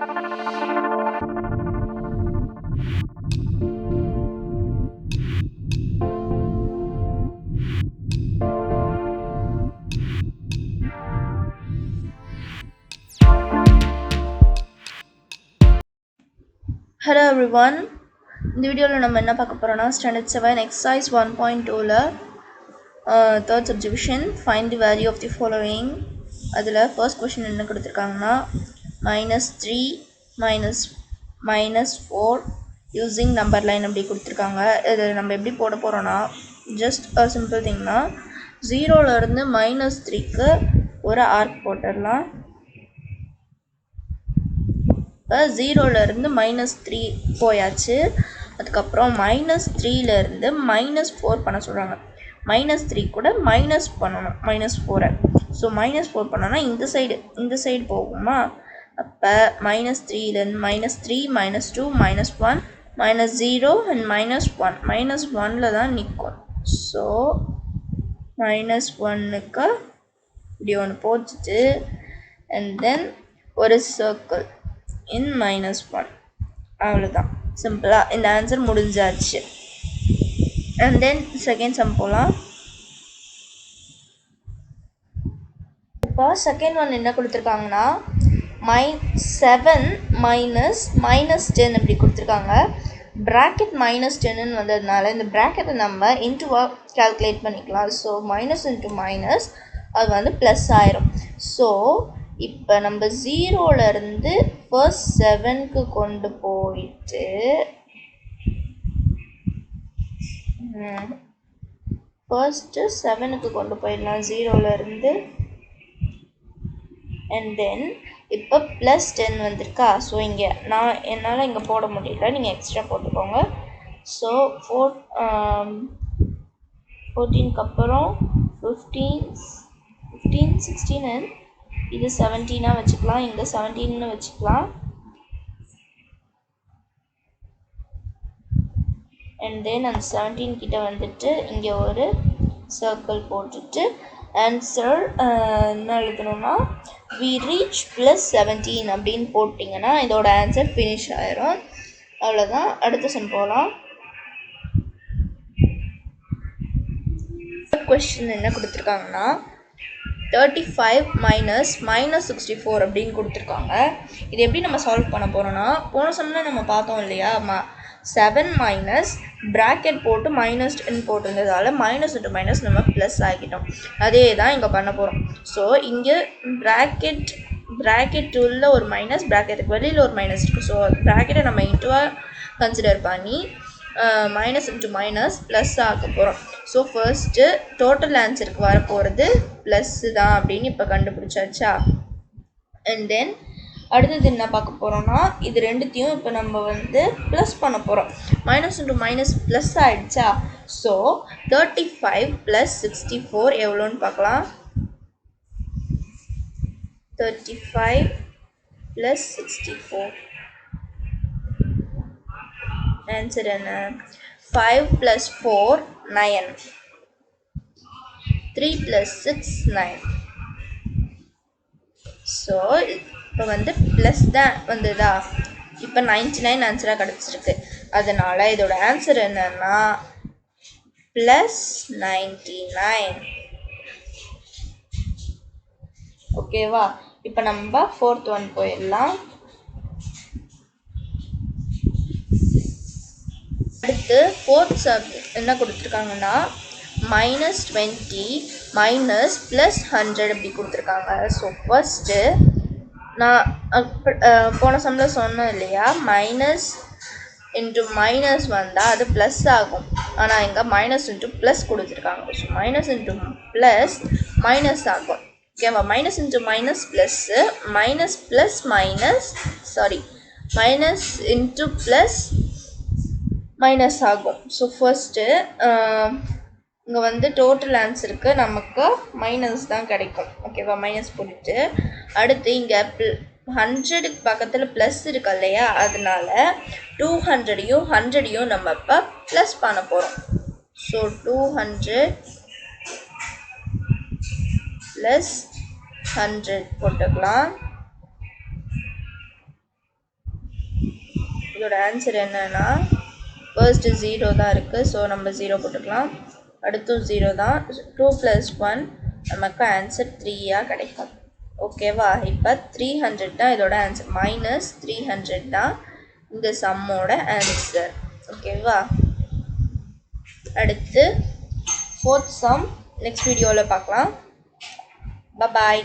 Hello everyone. இந்த வீடியோவில் நம்ம என்ன பார்க்க போகிறோம்னா ஸ்டாண்டர்ட் 7 எக்ஸசைஸ் 1.2ல third subdivision find the value of the following. அதில் ஃபர்ஸ்ட் கொஷின் என்ன கொடுத்துருக்காங்கன்னா -3 -4 யூஸிங் நம்பர் லைன் அப்படி கொடுத்துருக்காங்க. இது நம்ம எப்படி போட போகிறோன்னா ஜஸ்ட் சிம்பிள் திங்னா 0லேருந்து -3க்கு ஒரு ஆர்க் போட்டுடலாம். 0லேருந்து -3 போயாச்சு. அதுக்கப்புறம் -3லேருந்து -4 பண்ண சொல்கிறாங்க. -3 கூட மைனஸ் பண்ணணும், -4. ஸோ -4 பண்ணோன்னா இந்த சைடு போகுமா? அப்போ -3லேருந்து -3 -2 -1 -0 அண்ட் -1 -1ல் தான் நிற்கும். ஸோ -1க்கு இப்படி ஒன்று போச்சுட்டு அண்ட் தென் ஒரு சர்க்கிள் in -1. அவ்வளோதான், சிம்பிளாக இந்த ஆன்சர் முடிஞ்சாச்சு. அண்ட் தென் செகண்ட் சம் போகலாம். இப்போ செகண்ட் ஒன் என்ன கொடுத்துருக்காங்கன்னா 7 -10 அப்படி கொடுத்துருக்காங்க. ப்ராக்கெட் -10ன்னு வந்ததுனால இந்த ப்ராக்கெட்டை நம்ம இன்ட்டுவாக கால்குலேட் பண்ணிக்கலாம். ஸோ மைனஸ் இன்ட்டு மைனஸ் அது வந்து ப்ளஸ் ஆயிரும். ஸோ இப்போ நம்ம 0லேருந்து ஃபர்ஸ்ட் 7க்கு கொண்டு போயிட்டு ஃபர்ஸ்ட்டு 7க்கு கொண்டு போயிடலாம் 0லேருந்து. அண்ட் தென் இப்போ +10 வந்திருக்கா. ஸோ இங்கே என்னால் இங்கே போட முடியல, நீங்கள் எக்ஸ்ட்ரா போட்டுக்கோங்க. ஸோ 14க்கு அப்புறம் 15 16 அண்ட் இது 17 வச்சுக்கலாம், இங்கே 17 வச்சுக்கலாம். அண்ட் தென் அந்த 17 கிட்ட வந்துட்டு இங்கே ஒரு சர்க்கிள் போட்டுட்டு ஆன்சர் என்ன எழுதணும்னா we reach +17 அப்படின்னு போட்டிங்கன்னா இதோட ஆன்சர் ஃபினிஷ் ஆயிரும். அவ்வளோதான். அடுத்த சம் போகலாம். கொஸ்டின் என்ன கொடுத்துருக்காங்கன்னா 35 -64 அப்படின்னு கொடுத்துருக்காங்க. இது எப்படி நம்ம சால்வ் பண்ண போகிறோன்னா போன சம்மில் நம்ம பார்த்தோம் இல்லையா, 7 மைனஸ் ப்ராக்கெட் போட்டு -10 போட்டிருந்ததால் மைனஸ் இன்ட்டு மைனஸ் நம்ம ப்ளஸ் ஆகிட்டோம். அதே தான் இங்கே பண்ண போகிறோம். ஸோ இங்கே ப்ராக்கெட் உள்ள ஒரு மைனஸ், ப்ராக்கெட்டுக்கு வெளியில் ஒரு மைனஸ் இருக்குது. ஸோ ப்ராக்கெட்டை நம்ம இன்ட்டுவாக கன்சிடர் பண்ணி மைனஸ் இன்ட்டு மைனஸ் ப்ளஸ் ஆக்க போகிறோம். ஸோ ஃபர்ஸ்ட்டு டோட்டல் ஆன்சருக்கு வரப்போகிறது ப்ளஸ்ஸு தான் அப்படின்னு இப்போ கண்டுபிடிச்சாச்சா. அண்ட் தென் அடுத்தது என்ன பார்க்க போகிறோன்னா இது ரெண்டுத்தையும் இப்போ நம்ம வந்து ப்ளஸ் பண்ண போகிறோம். மைனஸ் இன்ட்டு மைனஸ் ப்ளஸ் ஆகிடுச்சா. ஸோ 35 + 64 எவ்வளோன்னு பார்க்கலாம். 35 + 64 ஆன்சர் என்ன? 5 + 4 9, 3 + 6 9. ஸோ இப்போ வந்து ப்ளஸ் தான் வந்ததா, இப்போ 99 ஆன்சராக கிடச்சிருக்கு. அதனால் இதோட ஆன்சர் என்னன்னா +99. ஓகேவா. இப்போ நம்ம 4th ஒன் போயிடலாம். அடுத்து 4th சம் என்ன கொடுத்துருக்காங்கன்னா -20 -+100 அப்படி கொடுத்துருக்காங்க. ஸோ ஃபர்ஸ்ட்டு நான் போன சம்மில் சொன்னேன் இல்லையா, மைனஸ் இன்ட்டு மைனஸ் வந்தால் அது ப்ளஸ் ஆகும். ஆனால் இங்கே மைனஸ் இன்ட்டு ப்ளஸ் கொடுத்துருக்காங்க. So minus into plus minus ஆகும். ஓகேவா. Minus into minus plus, minus plus minus minus into plus minus ஆகும். ஸோ ஃபர்ஸ்ட்டு இங்கே வந்து டோட்டல் ஆன்சருக்கு நமக்கு மைனஸ் தான் கிடைக்கும். ஓகேவா. மைனஸ் போட்டுட்டு அடுத்து இங்கே 100க்கு பக்கத்தில் ப்ளஸ் இருக்கு இல்லையா, அதனால 200யும் 100யும் நம்ம இப்போ ப்ளஸ் பண்ண போகிறோம். ஸோ 200 + 100 போட்டுக்கலாம். இதோட ஆன்சர் என்னன்னா ஃபர்ஸ்ட் 0 தான் இருக்குது, ஸோ நம்ம 0 போட்டுக்கலாம். அடுத்தும் 0 தான். 2 + 1 நமக்கு ஆன்சர் 3 கிடைக்கும். ஓகேவா? இப்போ 300 தான் இதோட ஆன்சர், -300 தான் இந்த சம்மோட ஆன்சர். ஓகேவா? அடுத்து 4th சம் நெக்ஸ்ட் வீடியோவில் பார்க்கலாம். பாய்.